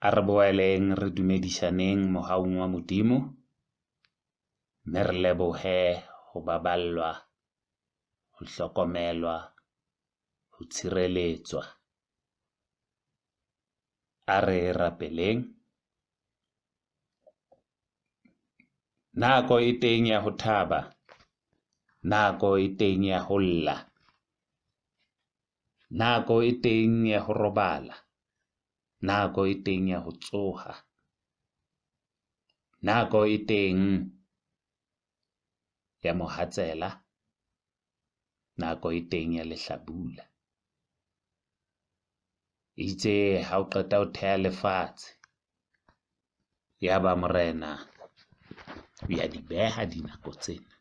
A re boeleng re dumedisaneng mohaong wa Modimo, mme re lebohe ho baballwa, ho hlokomelwa, ho tshireletswa. A re rapeleng. Nako e teng ya ho thaba, nako e teng ya ho lla, nako e teng ya ho robala, nako e teng ya ho tsoha, nako e teng ya mohatsela, nako e teng ya lehlabula. Itse ha o qeta ho theha lefatshe, ya ba morena o ya di beha dinako tsena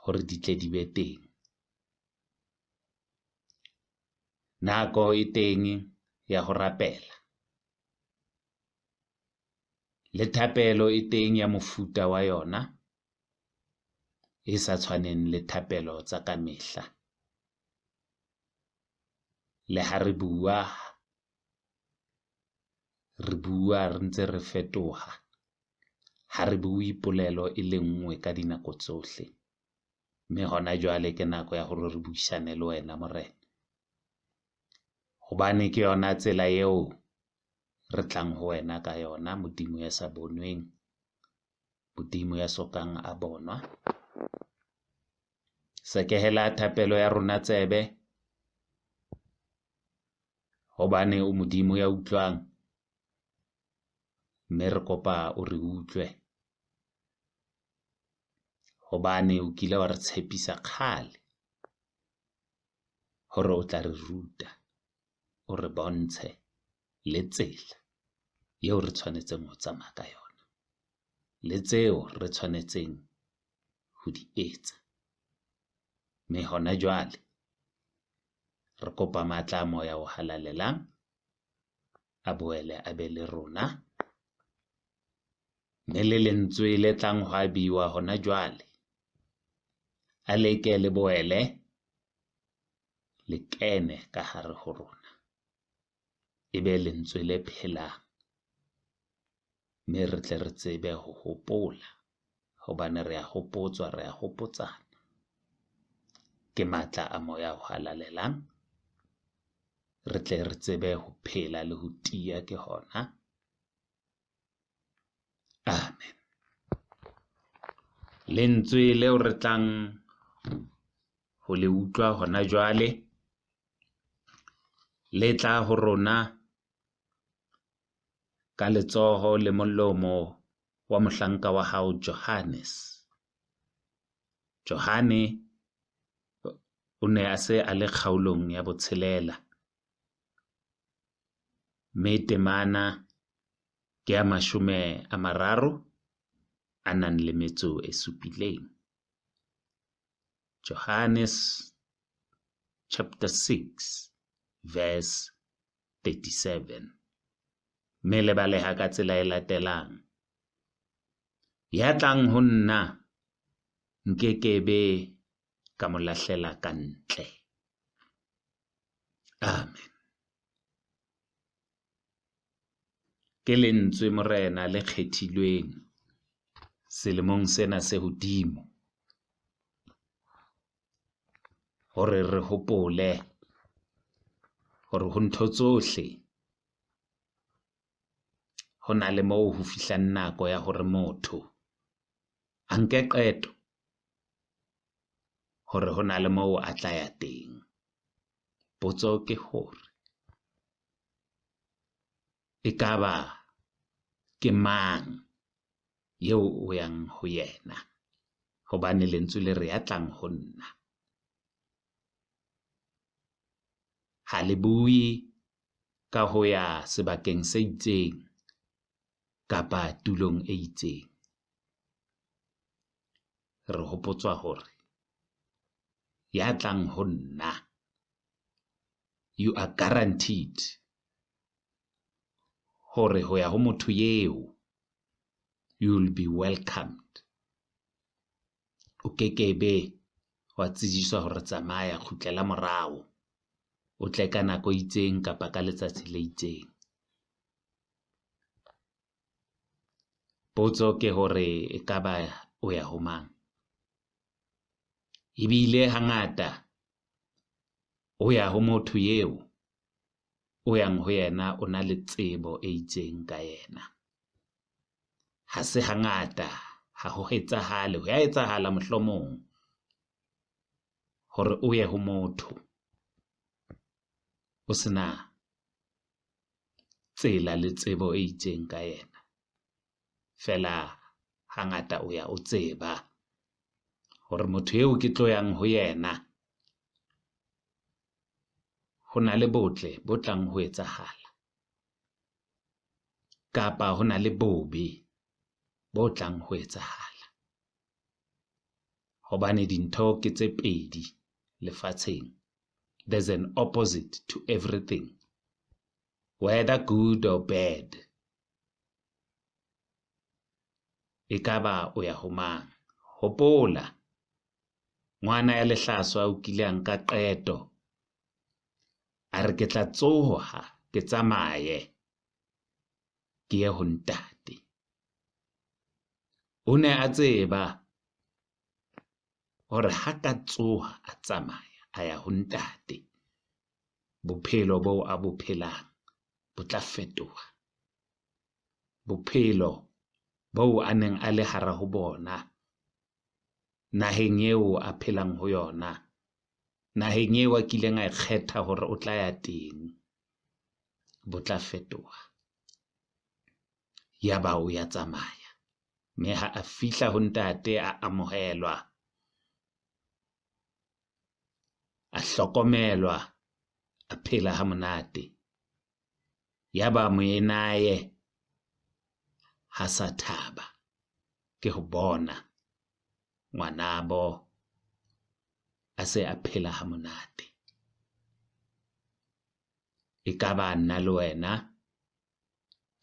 hore di tle di be teng. Nako e teng ya ho rapela, le thapelo e teng ya mofuta wa yona, e sa tshwaneng le thapelo tsa ka mehla. Le ha re bua re ntse re fetoha, ha re bue polelo e le nngwe ka dinako tsohle. Mme hona jwale ke nako ya hore re buisane le wena morena, hobane ke yona tsela eo re tlang ho wena ka yona, Modimo ya sa bonweng, Modimo ya sokang a bonwa. Sekehela thapelo ya rona tsebe, hobane o Modimo ya utlwang, mme re kopa o re utlwe, hobane o kile wa re tshepisa kgale hore o tla re ruta, o re bontshe le tsela eo re tshwanetseng ho tsamaya ka yona, le tseo re tshwanetseng ho di etsa. Mme hona jwale re kopa matla a moya o halalelang a boele a be le rona, mme le lentswe le tlang ho abiwa hona jwale a leke le boele le kene ka hare ho rona, e be lentswe le phelang, mme re tle re tsebe ho hopola, hobane re a hopotswa, re a hopotsana ke matla a moya o halalelang. Re tle re tsebe ho phela le ho tiya ke hona. Amen. Lentswe leo re tlang ho le utlwa hona jwale, le tla ho rona ka letsoho le molomo wa mohlanka wa hao Johannes. Johane o ne a se a le kgaolong ya botshelela, mme temana ke ya 37. Johannes chapter 6 verse 37. Mme le baleha ka tsela e latelang: ya tlang ho nna nkekebe ka mo lahlela ka ntle. Amen. Ke lentswe morena le kgethilweng selemong sena se hodimo, hore re hopole hore ho ntho tsohle ho na le moo ho fihlang nako ya hore motho a nke qeto hore ho na le moo a tla ya teng. Potso ke hore ekaba ke mang eo o yang ho yena, hobane lentswe le re ya tlang ho nna. Ha le bue ka ho ya sebakeng se itseng kapa tulong e itseng. Re hopotswa hore ya tlang ho nna, you are guaranteed hore ho ya ho motho eo you will be welcomed. O kekebe wa tsejiswa hore tsamaya, kgutlela morao, o tle ka nako e itseng kapa ka letsatsi le itseng. potso ke hore ekaba o ya ho mang. Ebile hangata o ya ho motho eo o yang ho yena o na le tsebo e itseng ka yena. Ha se hangata ha ho etsahale, ho ya etsahala mohlomong hore o ye ho motho o sena tsela le tsebo e itseng ka yena. Fela hangata o ya o tseba hore motho eo ke tlo yang ho yena ho na le botle bo tlang ho etsahala, kapa ho na le bobe bo tlang ho etsahala. Hobane dintho ke tse pedi lefatsheng. There's an opposite to everything, whether good or bad. Ekaba o ya ho mang? Hopola, ngwana ya lehlaswa o kile a nka qeto a re ke tla tsoha ke tsamaye ke ye ho ntate. O ne a tseba hore ha ka tsoha a tsamaya a ya ho ntate, bophelo boo a bo phelang bo tla fetoha. Bophelo boo a neng a le hara ho bona, naheng eo a phelang ho yona, naheng eo a kileng a kgetha hore o tla ya teng, bo tla fetoha. Yaba o ya tsamaya, mme ha a fihla ho ntate a amohelwa, a hlokomelwa, a phela ha monate. Yaba moenaye ha sa thaba ke ho bona ngwanabo a se a phela ha monate. Ekaba nna le wena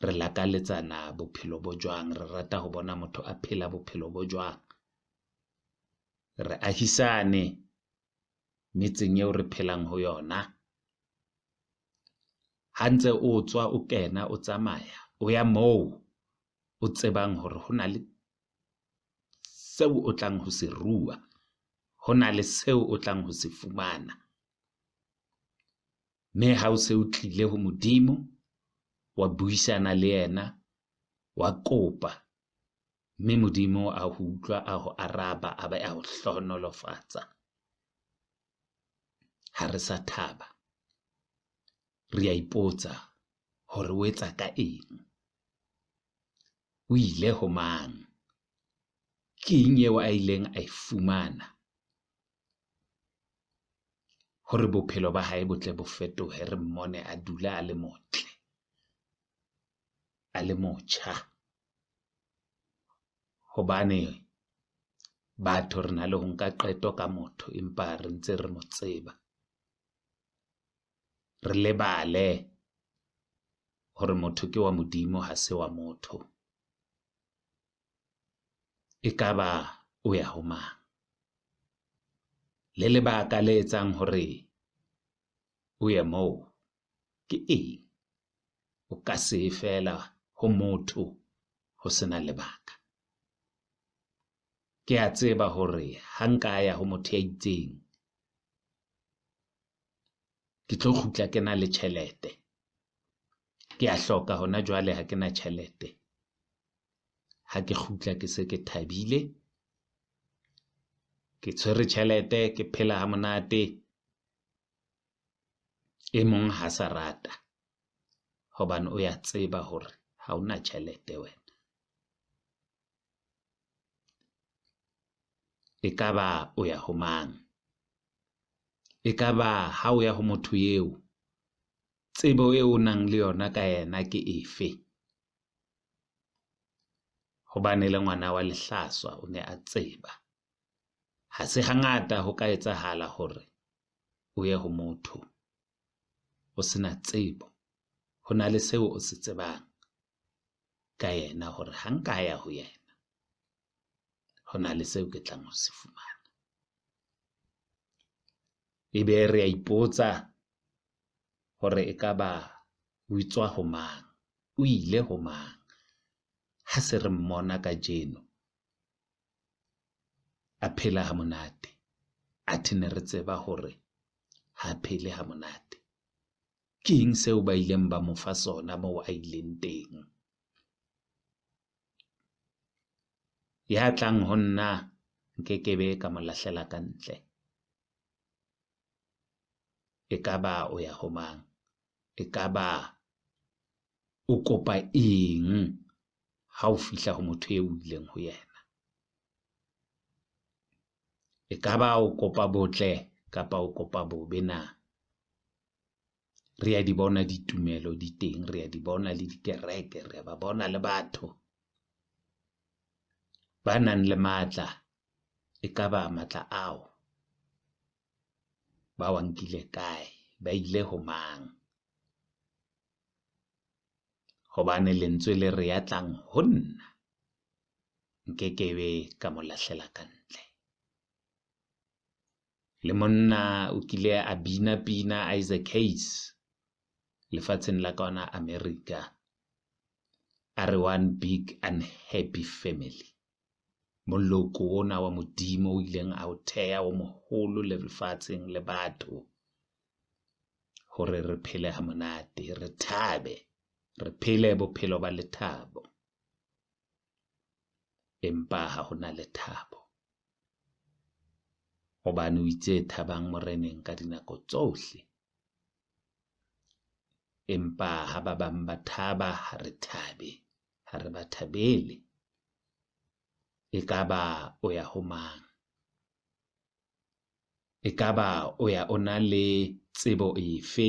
re lakaletsana bophelo bo jwang, re rata ho bona motho a phela bophelo bo jwang? Re ahisane metseng eo re phelang ho yona. Ha ntse o tswa o kena o tsamaya o ya moo o tsebang hore ho na le seo o tlang ho se rua, ho na le seo o tlang ho se fumana. Mme ha o se o tlile ho Modimo, wa buisana le yena, wa kopa, mme Modimo a ho utlwa, a ho araba, a be a ho hlohonolofatsa. Ha re sa thaba, re a ipotsa hore o etsa ka eng? O ile ho mang? Ke eng eo a ileng a e fumana hore bophelo ba hae bo tle bo fetohe, re mmone a dula a le motle, a le motjha? Hobane batho re na le ho nka qeto ka motho empa re ntse re mo tseba, re lebale hore motho ke wa Modimo, ha se wa motho. Ekaba o ya ho mang? Le lebaka le etsang hore o ye moo ke eng? O ka se fela ho motho ho sena lebaka. Ke a tseba hore ha nka ya ho motho ya itseng, ke tlo kgutla ke na le tjhelete. Ke a hloka hona jwale ha ke na tjhelete. Ha ke kgutla ke se ke thabile, ke tshwere tjhelete, ke phela ha monate. E mong ha sa rata hobane o ya tseba hore ha una tjhelete wena. Ekaba o ya ho mang? Ekaba ha o ya ho motho eo, tsebo eo o nang le yona ka yena ke efe? Hobane le ngwana wa lehlaswa o ne a tseba. Ha se hangata ho ka etsahala hore o ye ho motho o sena tsebo, ho na le seo o se tsebang ka yena hore ha nka ya ho yena, ho na le seo ke tlang ho se fumana. Ebe re a ipotsa hore ekaba o itswa ho mang? O ile ho mang? Ha ha se re mmona ka jeno a phela ha monate, athe ne re tseba hore ha phele ha monate. Ke eng seo ba ileng ba mo fa sona moo a ileng teng? Ya tlang ho nna nkekebe ka mo lahlela ka ntle. Ekaba o ya ho mang? Ekaba o kopa eng ha o fihla ho motho eo o ileng ho yena? Ekaba o kopa botle kapa o kopa bobe na? Re a di bona ditumelo di teng, re a di bona le dikereke, re a ba bona le batho ba nang le matla. Ekaba matla ao ba wa nkile kae? Ba ile ho mang? Hobane lentswe le re ya tlang ho nna nkekebe ka mo lahlela ka ntle. Le monna o kile a bina pina Isaac Hayes lefatsheng la kwana America, a re one big unhappy family. Moloko ona wa Modimo o ileng a o theha o moholo lefatsheng le batho, hore re phele ha monate, re thabe, re phele bophelo ba lethabo. Empa ha hona lethabo, hobane o itse thabang moreneng ka dinako tsohle. Empa ha ba bang ba thaba, ha re thabe, ha re ba thabele. Ekaba o ya ho mang? Ekaba o ya o na le tsebo efe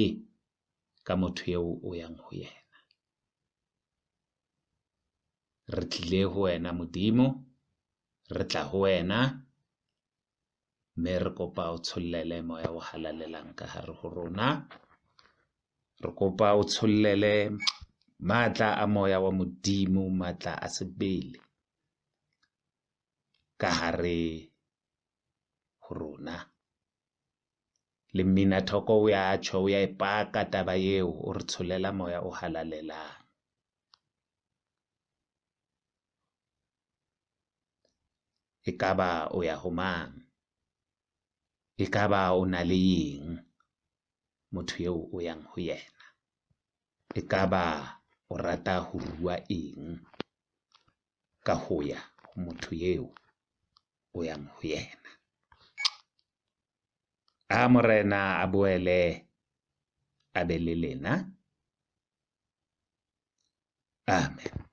ka motho eo o yang ho yena? Re tlile ho wena Modimo, re tla ho wena, mme re kopa o tshollele moya o halalelang ka hare ho rona. Re kopa o tshollele matla a moya wa Modimo, matla a sebele ka hare ho rona. Le Mminathoko o ya tjho, o ya epaka taba eo, o re tsholela moya o halalelang. Ekaba o ya ho mang? Ekaba o na le eng motho eo o yang ho yena? Ekaba o rata ho rua eng ka ho ya ho motho eo o yang ho yena? A Morena a boele a be le lena. Amen.